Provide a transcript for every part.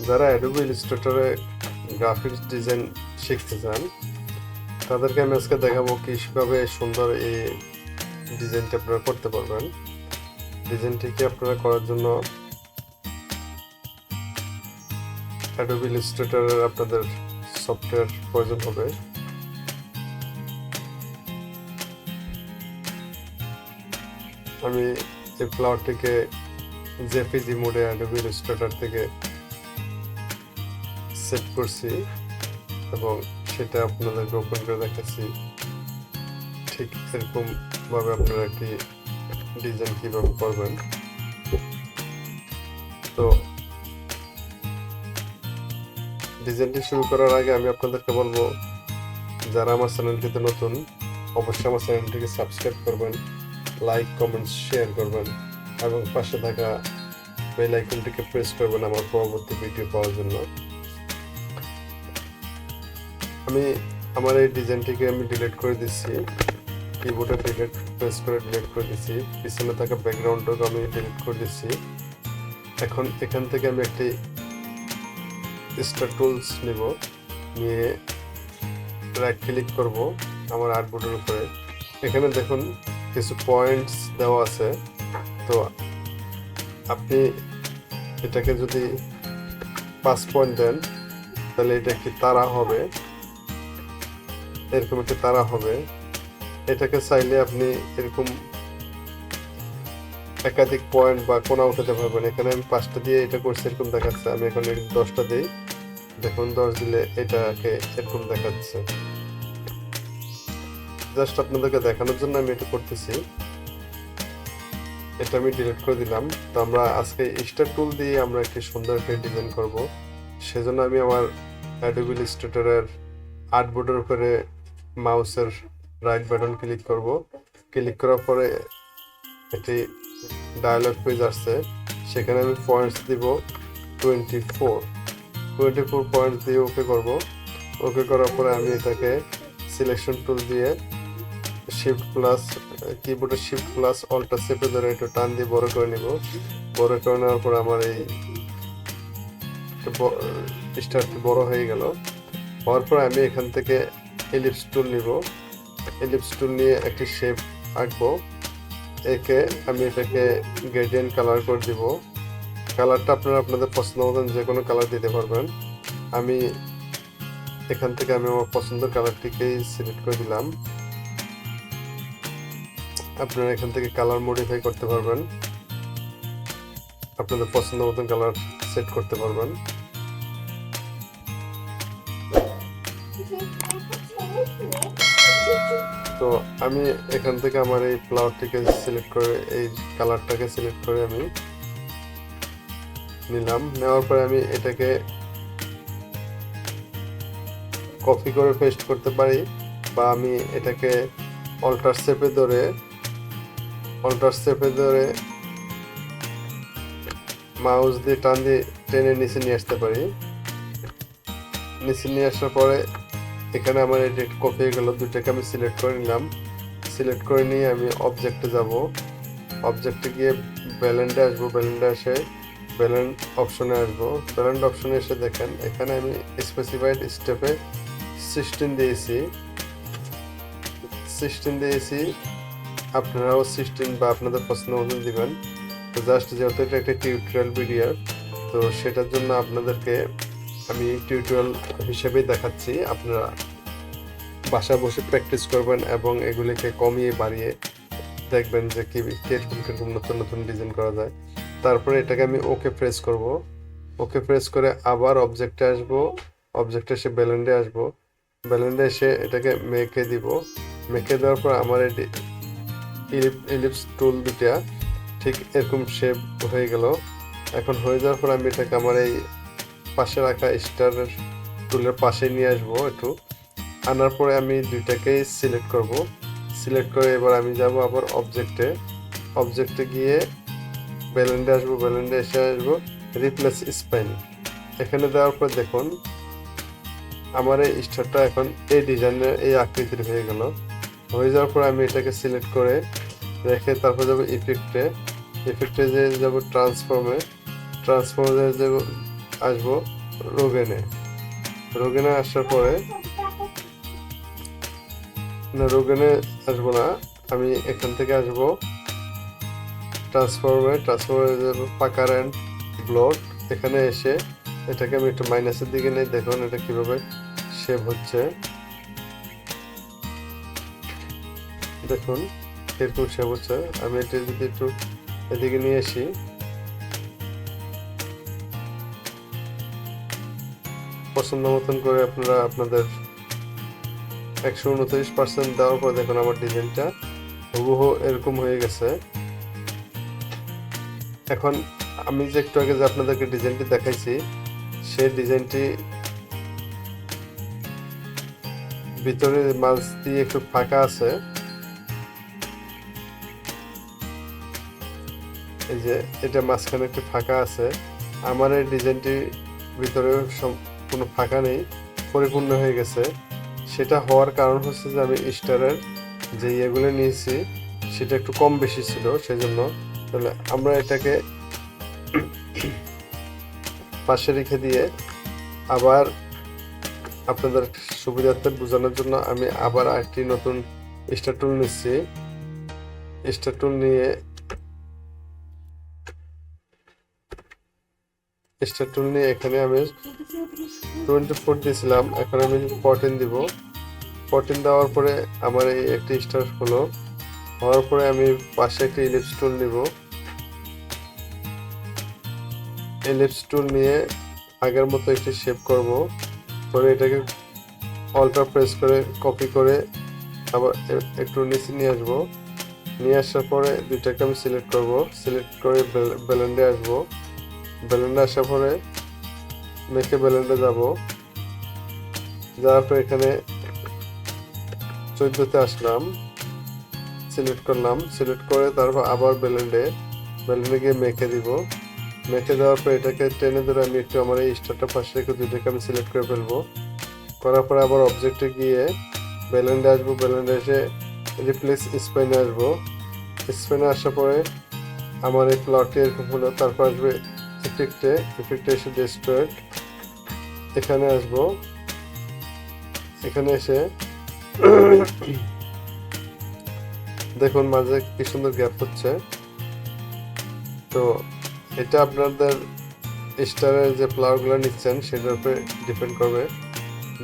যারা Adobe ইলাস্ট্রেটরে graphics design শিখতে চান তাদেরকে আমি আজকে দেখাবো কীভাবে সুন্দর এই ডিজাইনটি আপনারা করতে পারবেন। ডিজাইনটিকে আপনারা করার জন্য অ্যাডোবি ইলাস্ট্রেটরের আপনাদের সফটওয়্যার প্রয়োজন হবে। আমি এই ফ্লাওয়ারটিকে জেপিজি মোডে অ্যাডোবি ইলাস্ট্রেটর থেকে সেট করছি এবং সেটা আপনাদেরকে ওপেন করে দেখাচ্ছি। ঠিক এরকম ভাবে আপনারা একটি ডিজাইন কিভাবে করবেন। তো ডিজাইনটি শুরু করার আগে আমি আপনাদেরকে বলবো, যারা আমার চ্যানেলটিতে নতুন অবশ্যই আমার চ্যানেলটিকে সাবস্ক্রাইব করবেন, লাইক কমেন্টস শেয়ার করবেন এবং পাশে থাকা বেল আইকনটিকে প্রেস করবেন আমার পরবর্তী ভিডিও পাওয়ার জন্য। আমি আমার এই ডিজাইনটিকে ডিলিট করে দিচ্ছি, কিবোর্ডে ডিলিট প্রেস করে ডিলিট করে দিচ্ছি। পিছনে থাকা ব্যাকগ্রাউন্ডটাকে আমি ডিলিট করে দিচ্ছি। এখন এখান থেকে আমি একটি স্টার টুলস নিব, নিয়ে রাইট ক্লিক করব আমার আর্টবোর্ডের উপরে। এখানে দেখুন কিছু পয়েন্টস দেওয়া আছে। তো আপনি এটাকে যদি 5 পয়েন্ট দেন তাহলে এটা একটি তারা হবে, এরকম একটি তারা হবে। এটাকে চাইলে আপনি এরকম একাধিক পয়েন্ট বা কোণা উঠাতে পারবেন। এখানে আমি 5টা দিয়ে এটা করছি, এরকম দেখাচ্ছে। আমি এখন 10টা দিই, দেখুন 10 দিলে এটাকে এরকম দেখাচ্ছে। জাস্ট আপনাদেরকে দেখানোর জন্য আমি এটা করতেছি। এটা আমি ডিলিট করে দিলাম। তো আমরা আজকে স্টার টুল দিয়ে আমরা একটি সুন্দর একটা ডিজাইন করব। সেজন্য আমি আমার অ্যাডোবি ইলাস্ট্রেটরের আর্টবোর্ডের উপরে মাউসের রাইট বাটন ক্লিক করব। ক্লিক করার পরে একটি ডায়ালগ পেজ আসছে, সেখানে আমি পয়েন্টস দিব 24 পয়েন্টস দিয়ে ওকে করব। ওকে করার পরে আমি এটাকে সিলেকশন টুল দিয়ে কিবোর্ডে শিফট প্লাস অল্টার চেপে ধরে একটু টান দিয়ে বড় করে নিব। বড় করে নেওয়ার পর আমার এই স্টারটি বড় হয়ে গেল। হওয়ার পর আমি এখান থেকে এলিপস টুল নিব। এলিপস টুল নিয়ে একটি শেপ আঁকবো। আমি এটাকে গ্রেডিয়েন্ট কালার করে দিব। কালারটা আপনারা আপনাদের পছন্দ মতন যে কোনো কালার দিতে পারবেন। আমি এখান থেকে আমার পছন্দের কালারটিকেই সিলেক্ট করে দিলাম। আপনারা এখান থেকে কালার মডিফাই করতে পারবেন, আপনাদের পছন্দ মতন কালার সেট করতে পারবেন। তো আমি এখান থেকে আমার এই ফ্লাওয়ারটিকে সিলেক্ট করে এই কালারটাকে সিলেক্ট করে আমি নিলাম। নেওয়ার পরে আমি এটাকে কপি করে পেস্ট করতে পারি, বা আমি এটাকে অল্টার চেপে ধরে মাউস দিয়ে টান দিয়ে টেনে নিচে নিয়ে আসতে পারি। নিচে নিয়ে আসার পরে এখানে আমার এটা কপি হয়ে গেল। দুটাকে আমি সিলেক্ট করে নিলাম। সিলেক্ট করে নিয়ে আমি অবজেক্টে যাব। অবজেক্টে গিয়ে ব্যালেন্ডে আসবো। ব্যালেন্ডে এসে ব্যালেন্ড অপশনে আসবো। ব্যালেন্ড অপশনে এসে দেখেন এখানে আমি স্পেসিফাইড স্টেপে 16 দিয়েছি। আপনারাও 16 বা আপনাদের পছন্দ মতন দিবেন। তো জাস্ট যেহেতু এটা একটা টিউটোরিয়াল ভিডিও, তো সেটার জন্য আপনাদেরকে আমি টিউটোরিয়াল হিসেবেই দেখাচ্ছি। আপনারা বাসায় বসে প্র্যাকটিস করবেন এবং এগুলিকে কমিয়ে বাড়িয়ে দেখবেন যে কিরকম নতুন নতুন ডিজাইন করা যায়। তারপরে এটাকে আমি ওকে প্রেস করব। ওকে প্রেস করে আবার অবজেক্টে আসব। অবজেক্টে এসে ব্যালেন্ডে আসব। ব্যালেন্ডে এসে এটাকে মেখে দিব। মেখে দেওয়ার পর আমার ইলিপস টুল দুটা ঠিক এরকম শেপ হয়ে গেল। এখন হয়ে যাওয়ার পর আমি এটাকে আমার এই পাশে রাখা স্টার টুলের পাশে নিয়ে আসবো। একটু আনার পরে আমি দুইটাকেই সিলেক্ট করব। সিলেক্ট করে এবার আমি যাব আবার অবজেক্টে গিয়ে ব্যালেন্ডে আসবো। ব্যালেন্ডে এসে আসবো রিপ্লেস স্পাইন। এখানে দেওয়ার পর দেখুন আমার এই স্টারটা এখন এই ডিজাইনের এই আকৃতির হয়ে গেল। হয়ে যাওয়ার পর আমি এটাকে সিলেক্ট করে রেখে তারপর যাবো ইফেক্টে যে যাব ট্রান্সফর্মে যাব আসবো রোগেনে। রোগেনে আসার পরে রোগেনে আসবো না, আমি এখান থেকে আসবো ট্রান্সফর্মে যাবো পাকার অ্যান্ড ব্লড। এখানে এসে এটাকে আমি একটু মাইনাসের দিকে নেই, দেখুন এটা কিভাবে শেপ হচ্ছে, দেখুন এরকম শেপ হচ্ছে। আমি এটা যদি একটু এদিকে নিয়ে আসি, পছন্দ মতন করে আপনারা আপনাদের 129% দেওয়ার পর দেখুন আমার ডিজাইনটা হুবহু এরকম হয়ে গেছে। এখন আমি যে একটু আগে যে আপনাদেরকে ডিজাইনটি দেখাইছি, সেই ডিজাইনটি ভিতরে মাঝ দিয়ে একটু ফাঁকা আছে, এই যে এটা মাঝখানে একটু ফাঁকা আছে। আমার এই ডিজাইনটি ভিতরে কোনো ফাঁকা নেই, পরিপূর্ণ হয়ে গেছে। সেটা হওয়ার কারণ হচ্ছে যে আমি স্টারের যে ইয়েগুলো নিয়েছি সেটা একটু কম বেশি ছিল, সেজন্য। তাহলে আমরা এটাকে পাশে রেখে দিয়ে আবার আপনাদের সুবিধার্থে বোঝানোর জন্য আমি আবার আরেকটি নতুন স্টার টুল নিচ্ছি। স্টার টুল নিয়ে এখানে আমি 24 দিয়েছিলাম, এখন আমি 14 দিব। 14 দেওয়ার পরে আমার এই একটি স্টার হলো, হওয়ার পরে আমি পাশে একটা ইলিপস টুল নিব। ইলিপস টুল নিয়ে আগের মতো একটি শেপ করব, করে এটাকে অল্টা প্রেস করে কপি করে আবার একটু নিচে নিয়ে আসবো। নিয়ে আসার পরে দুইটাকে আমি সিলেক্ট করব, সিলেক্ট করে ব্লেন্ডে আসবো। ব্লেন্ডে আসার পরে মেকে ব্লেন্ডে যাব, যাওয়ার পর এখানে 14তে আসলাম, সিলেক্ট করলাম, সিলেক্ট করে তারপর আবার ব্লেন্ডে গিয়ে মেকে দিব। মেকে দেওয়ার পর এটাকে টেনে ধরে আমি একটু আমার এই স্টারটা পাশে রেখে দুইটাকে আমি সিলেক্ট করে ফেলবো। করার পরে আবার অবজেক্টে গিয়ে ব্লেন্ডে আসবো, ব্লেন্ডে এসে রিপ্লেস স্পেনে আসবো। স্পেনে আসার পরে আমার এই প্লটটি এরকম হলো। তারপর আসবে ইফেক্টে এসে ডিস্ট্রয়েড, এখানে আসবো। এখানে এসে দেখুন মাঝে কি সুন্দর গ্যাপ হচ্ছে। তো এটা আপনাদের স্টারের যে ফ্লাওয়ারগুলো নিচ্ছেন সেটার উপরে ডিপেন্ড করবে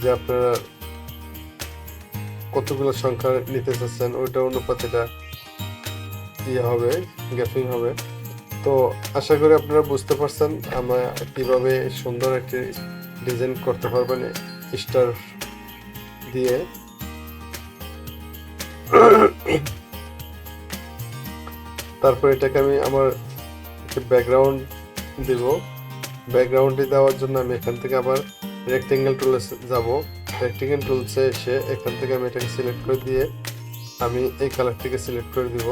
যে আপনারা কতগুলো সংখ্যা নিতে চাচ্ছেন, ওইটা অনুপাতে এটা ইয়ে হবে, গ্যাপিং হবে। তো আশা করি আপনারা বুঝতে পারছেন আমরা কিভাবে সুন্দর একটি ডিজাইন করতে পারবেন স্টার দিয়ে। তারপর এটাকে আমি আমার ব্যাকগ্রাউন্ড দিব। ব্যাকগ্রাউন্ডে দেওয়ার জন্য আমি এখান থেকে আবার রেক্টেঙ্গেল টুলে যাব। রেক্টেঙ্গেল টুলসে এসে এখান থেকে আমি এটাকে সিলেক্ট করে দিয়ে আমি এই কালারটিকে সিলেক্ট করে দিব।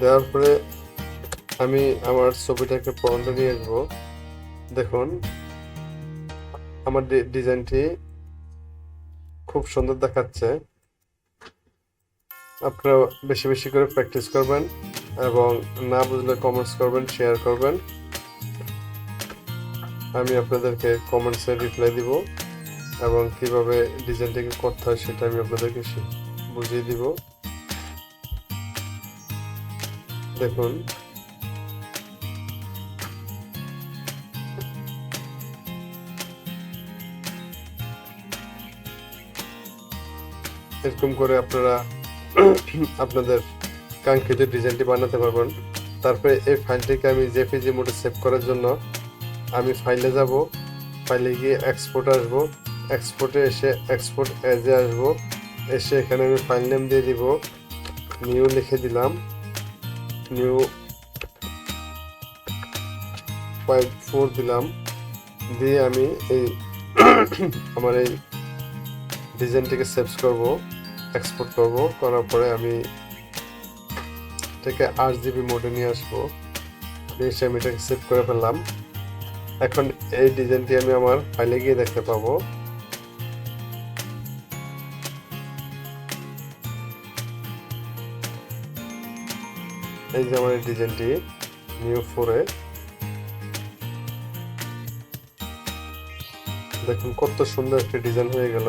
দেওয়ার পরে আমি আমার ছবিটাকে ফ্রন্টে নিয়ে আসবো। দেখুন আমার ডিজাইনটি খুব সুন্দর দেখাচ্ছে। আপনারা বেশি বেশি করে প্র্যাকটিস করবেন এবং না বুঝলে কমেন্টস করবেন, শেয়ার করবেন। আমি আপনাদেরকে কমেন্টসে রিপ্লাই দিব এবং কিভাবে ডিজাইনটাকে করতে হয় সেটা আমি আপনাদেরকে বুঝিয়ে দিব। দেখুন এরকম করে আপনারা আপনাদের কাঙ্ক্ষিত ডিজাইনটি বানাতে পারবেন। তারপরে এই ফাইলটিকে আমি জেপিজি মোডে সেভ করার জন্য আমি ফাইলে যাব, ফাইলে গিয়ে এক্সপোর্ট আসবো, এক্সপোর্টে এসে এক্সপোর্ট এজে আসবো, এসে এখানে আমি ফাইল নেম দিয়ে দিব, নিউ লিখে দিলাম, নিউ 54 দিলাম, দিয়ে আমি এই আমার এই ডিজাইনটিকে সেভ করব, এক্সপোর্ট করব। করার পরে আমি এটাকে 8GB মোডে নিয়ে আসবো, এসে আমি এটাকে সেভ করে ফেললাম। এখন এই ডিজাইনটি আমি আমার ফাইলে গিয়ে দেখতে পাবো। এই যে আমার এই ডিজাইনটি, নিউ 4-এ দেখুন কত সুন্দর একটা ডিজাইন হয়ে গেল।